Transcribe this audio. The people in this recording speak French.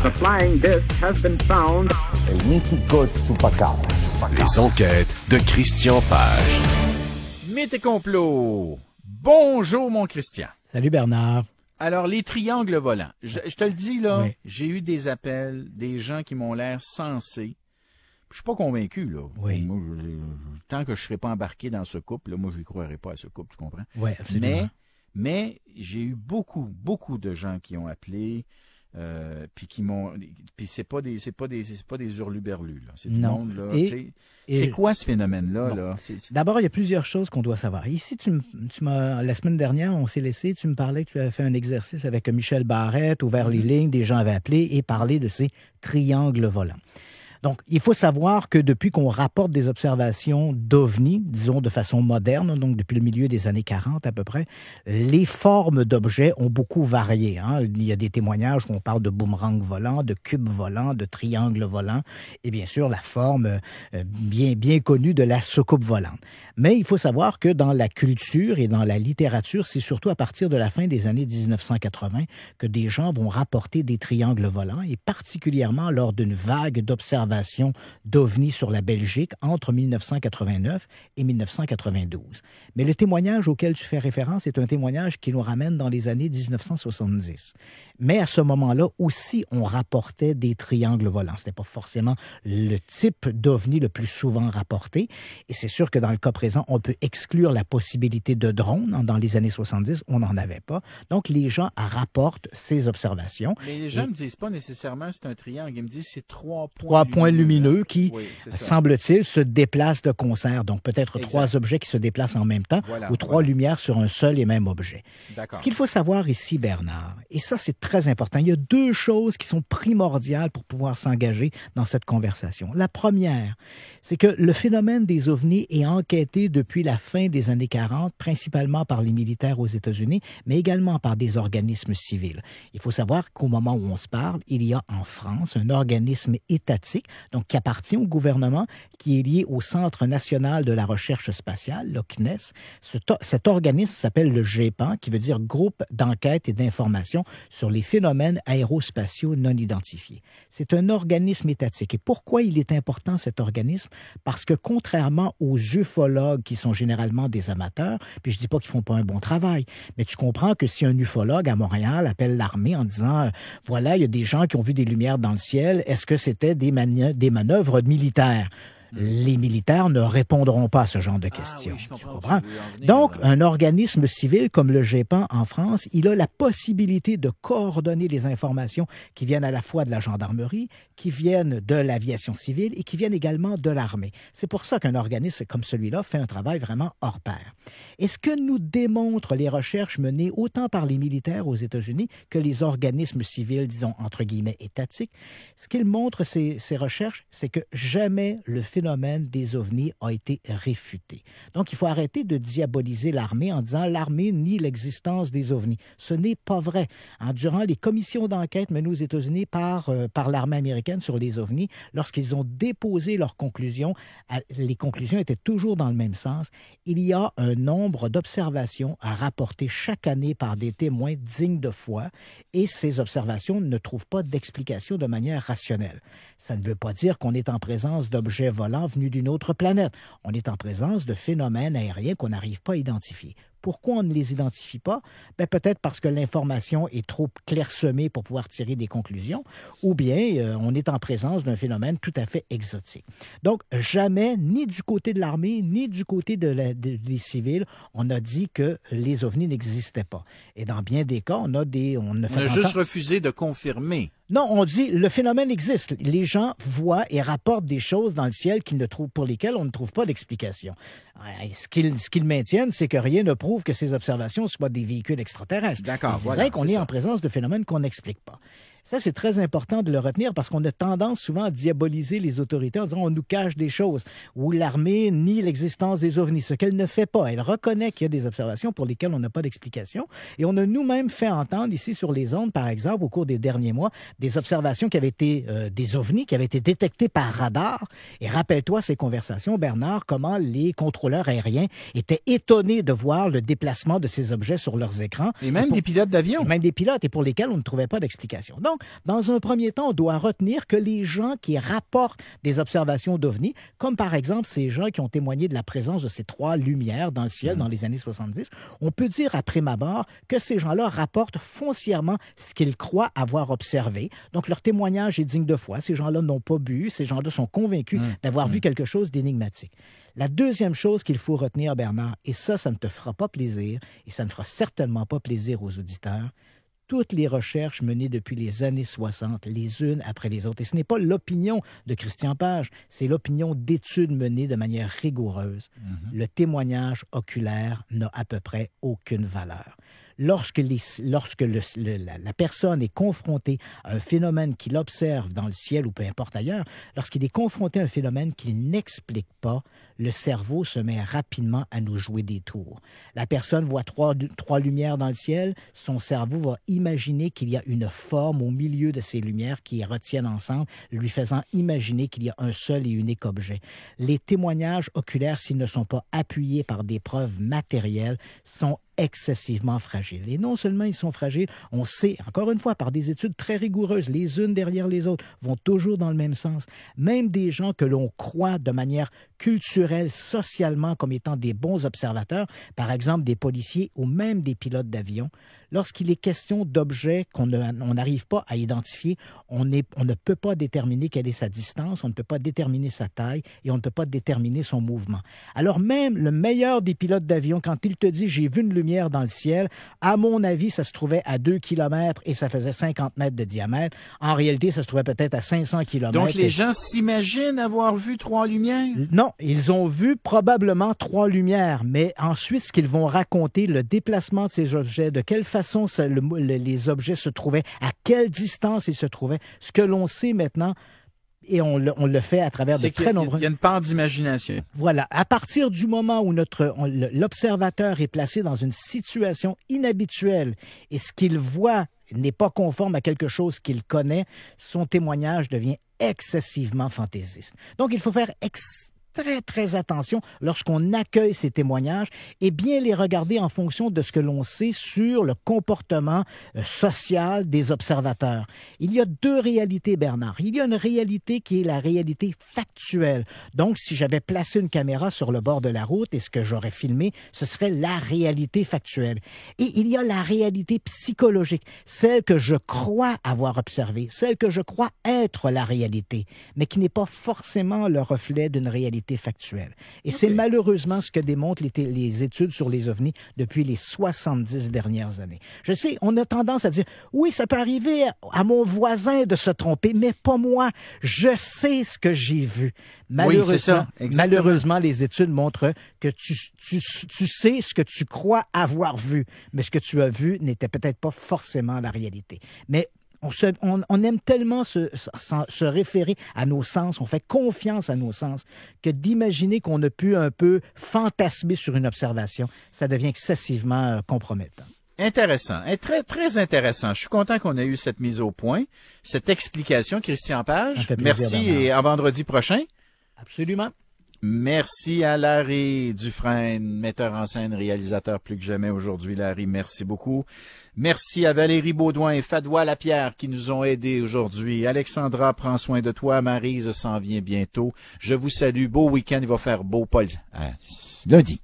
The flying disc has been found. El mítico chupacabras. Les enquêtes de Christian Page. Mythes et complots. Bonjour, mon Christian. Salut Bernard. Alors, les triangles volants. Je te le dis, là, Oui. j'ai eu des appels, des gens qui m'ont l'air sensés. Je suis pas convaincu, là. Oui. Moi, tant que je serai pas embarqué dans ce couple, là, moi, je ne croirais pas à ce couple, tu comprends? Oui, absolument. Mais j'ai eu beaucoup de gens qui ont appelé, puis qui m'ont, puis c'est pas des hurluberlus, là. C'est du Non. monde, là. Et C'est quoi ce phénomène-là, Bon. là? D'abord, il y a plusieurs choses qu'on doit savoir. Ici, tu m'as la semaine dernière, on s'est laissé, tu me parlais que tu avais fait un exercice avec Michel Barrette, ouvert les lignes, des gens avaient appelé et parlé de ces triangles volants. Donc, il faut savoir que depuis qu'on rapporte des observations d'OVNI, disons de façon moderne, donc depuis le milieu des années 40 à peu près, les formes d'objets ont beaucoup varié. Hein. Il y a des témoignages où on parle de boomerang volant, de cube volant, de triangle volant, et bien sûr la forme bien connue de la soucoupe volante. Mais il faut savoir que dans la culture et dans la littérature, c'est surtout à partir de la fin des années 1980 que des gens vont rapporter des triangles volants, et particulièrement lors d'une vague d'observations d'OVNI sur la Belgique entre 1989 et 1992. Mais le témoignage auquel tu fais référence est un témoignage qui nous ramène dans les années 1970. Mais à ce moment-là aussi, on rapportait des triangles volants. Ce n'était pas forcément le type d'OVNI le plus souvent rapporté. Et c'est sûr que dans le cas présent, on peut exclure la possibilité de drones. Dans les années 70, on n'en avait pas. Donc, les gens rapportent ces observations. Mais les gens ne me disent pas nécessairement c'est un triangle. Ils me disent c'est trois points lumineux qui, oui, semble-t-il, se déplacent de concert. Donc, peut-être exact. 3 objets qui se déplacent en même temps, voilà, ou 3 lumières sur un seul et même objet. D'accord. Ce qu'il faut savoir ici, Bernard, et ça, c'est très important, il y a 2 choses qui sont primordiales pour pouvoir s'engager dans cette conversation. La première, c'est que le phénomène des OVNI est enquêté depuis la fin des années 40, principalement par les militaires aux États-Unis, mais également par des organismes civils. Il faut savoir qu'au moment où on se parle, il y a en France un organisme étatique, donc qui appartient au gouvernement, qui est lié au Centre national de la recherche spatiale, le CNES. Cet organisme s'appelle le GEPAN, qui veut dire Groupe d'enquête et d'information sur les phénomènes aérospatiaux non identifiés. C'est un organisme étatique. Et pourquoi il est important, cet organisme? Parce que contrairement aux ufologues, qui sont généralement des amateurs, puis je dis pas qu'ils font pas un bon travail, mais tu comprends que si un ufologue à Montréal appelle l'armée en disant voilà, il y a des gens qui ont vu des lumières dans le ciel, est-ce que c'était des manœuvres militaires? Les militaires ne répondront pas à ce genre de questions. Oui, je comprends. Tu comprends? Donc, un organisme civil comme le GEPAN en France, il a la possibilité de coordonner les informations qui viennent à la fois de la gendarmerie, qui viennent de l'aviation civile et qui viennent également de l'armée. C'est pour ça qu'un organisme comme celui-là fait un travail vraiment hors pair. Et ce que nous démontrent les recherches menées autant par les militaires aux États-Unis que les organismes civils, disons, entre guillemets, étatiques, ce qu'ils montrent, ces recherches, c'est que jamais le phénomène des OVNI a été réfuté. Donc, il faut arrêter de diaboliser l'armée en disant l'armée nie l'existence des OVNI. Ce n'est pas vrai. Durant les commissions d'enquête menées aux États-Unis par l'armée américaine sur les OVNI, lorsqu'ils ont déposé leurs conclusions, les conclusions étaient toujours dans le même sens. Il y a un nombre d'observations à rapporter chaque année par des témoins dignes de foi, et ces observations ne trouvent pas d'explication de manière rationnelle. Ça ne veut pas dire qu'on est en présence d'objets volants venus d'une autre planète. On est en présence de phénomènes aériens qu'on n'arrive pas à identifier. Pourquoi on ne les identifie pas? Peut-être parce que l'information est trop clairsemée pour pouvoir tirer des conclusions, ou bien on est en présence d'un phénomène tout à fait exotique. Donc, jamais, ni du côté de l'armée, ni du côté des civils, on a dit que les OVNI n'existaient pas. Et dans bien des cas, on a juste refusé de confirmer. Non, on dit le phénomène existe. Les gens voient et rapportent des choses dans le ciel pour lesquelles on ne trouve pas d'explication. Ce qu'ils maintiennent, c'est que rien ne prouve que ces observations soient des véhicules extraterrestres. D'accord, Ils diraient qu'on est en présence de phénomènes qu'on n'explique pas. Ça, c'est très important de le retenir parce qu'on a tendance souvent à diaboliser les autorités en disant on nous cache des choses, ou l'armée nie l'existence des OVNI, ce qu'elle ne fait pas. Elle reconnaît qu'il y a des observations pour lesquelles on n'a pas d'explication. Et on a nous-mêmes fait entendre ici sur les ondes, par exemple, au cours des derniers mois, des observations qui avaient été des OVNI, qui avaient été détectées par radar. Et rappelle-toi ces conversations, Bernard, comment les contrôleurs aériens étaient étonnés de voir le déplacement de ces objets sur leurs écrans. Et même des pilotes d'avion. Et même des pilotes, et pour lesquels on ne trouvait pas d'explication. Donc, dans un premier temps, on doit retenir que les gens qui rapportent des observations d'OVNI, comme par exemple ces gens qui ont témoigné de la présence de ces 3 lumières dans le ciel dans les années 70, on peut dire à prime abord que ces gens-là rapportent foncièrement ce qu'ils croient avoir observé. Donc, leur témoignage est digne de foi. Ces gens-là n'ont pas bu. Ces gens-là sont convaincus d'avoir vu quelque chose d'énigmatique. La deuxième chose qu'il faut retenir, Bernard, et ça ne te fera pas plaisir, et ça ne fera certainement pas plaisir aux auditeurs, toutes les recherches menées depuis les années 60, les unes après les autres, et ce n'est pas l'opinion de Christian Page, c'est l'opinion d'études menées de manière rigoureuse. Le témoignage oculaire n'a à peu près aucune valeur. Lorsque la personne est confrontée à un phénomène qu'il observe dans le ciel ou peu importe ailleurs, lorsqu'il est confronté à un phénomène qu'il n'explique pas, le cerveau se met rapidement à nous jouer des tours. La personne voit trois lumières dans le ciel, son cerveau va imaginer qu'il y a une forme au milieu de ces lumières qui les retiennent ensemble, lui faisant imaginer qu'il y a un seul et unique objet. Les témoignages oculaires, s'ils ne sont pas appuyés par des preuves matérielles, sont excessivement fragiles. Et non seulement ils sont fragiles, on sait, encore une fois, par des études très rigoureuses, les unes derrière les autres, vont toujours dans le même sens. Même des gens que l'on croit de manière culturelle, socialement, comme étant des bons observateurs, par exemple des policiers ou même des pilotes d'avion, lorsqu'il est question d'objets qu'on n'arrive pas à identifier, on ne peut pas déterminer quelle est sa distance, on ne peut pas déterminer sa taille et on ne peut pas déterminer son mouvement. Alors même le meilleur des pilotes d'avion, quand il te dit « j'ai vu une lumière dans le ciel », à mon avis, ça se trouvait à 2 km et ça faisait 50 mètres de diamètre. En réalité, ça se trouvait peut-être à 500 km. Donc les gens s'imaginent avoir vu 3 lumières? Non, ils ont vu probablement 3 lumières, mais ensuite, ce qu'ils vont raconter, le déplacement de ces objets, de quelle façon les objets se trouvaient, à quelle distance ils se trouvaient. Ce que l'on sait maintenant, et on le fait à travers de très nombreux... Il y a une part d'imagination. Voilà. À partir du moment où l'observateur est placé dans une situation inhabituelle et ce qu'il voit n'est pas conforme à quelque chose qu'il connaît, son témoignage devient excessivement fantaisiste. Donc, il faut faire très attention lorsqu'on accueille ces témoignages et bien les regarder en fonction de ce que l'on sait sur le comportement social des observateurs. Il y a 2 réalités, Bernard. Il y a une réalité qui est la réalité factuelle. Donc, si j'avais placé une caméra sur le bord de la route et ce que j'aurais filmé, ce serait la réalité factuelle. Et il y a la réalité psychologique, celle que je crois avoir observée, celle que je crois être la réalité, mais qui n'est pas forcément le reflet d'une réalité factuelle. Et c'est malheureusement ce que démontrent les études sur les ovnis depuis les 70 dernières années. Je sais, on a tendance à dire, oui, ça peut arriver à mon voisin de se tromper, mais pas moi. Je sais ce que j'ai vu. Malheureusement, oui, c'est ça, malheureusement, les études montrent que tu sais ce que tu crois avoir vu, mais ce que tu as vu n'était peut-être pas forcément la réalité. Mais on aime tellement se référer à nos sens, on fait confiance à nos sens, que d'imaginer qu'on a pu un peu fantasmer sur une observation, ça devient excessivement compromettant. Intéressant, très, très intéressant. Je suis content qu'on ait eu cette mise au point, cette explication, Christian Page. Merci et à vendredi prochain. Absolument. Merci à Larry Dufresne, metteur en scène, réalisateur plus que jamais aujourd'hui. Larry, merci beaucoup. Merci à Valérie Baudouin et Fadwa Lapierre qui nous ont aidés aujourd'hui. Alexandra, prends soin de toi. Maryse s'en vient bientôt. Je vous salue. Beau week-end. Il va faire beau, Paul. Lundi.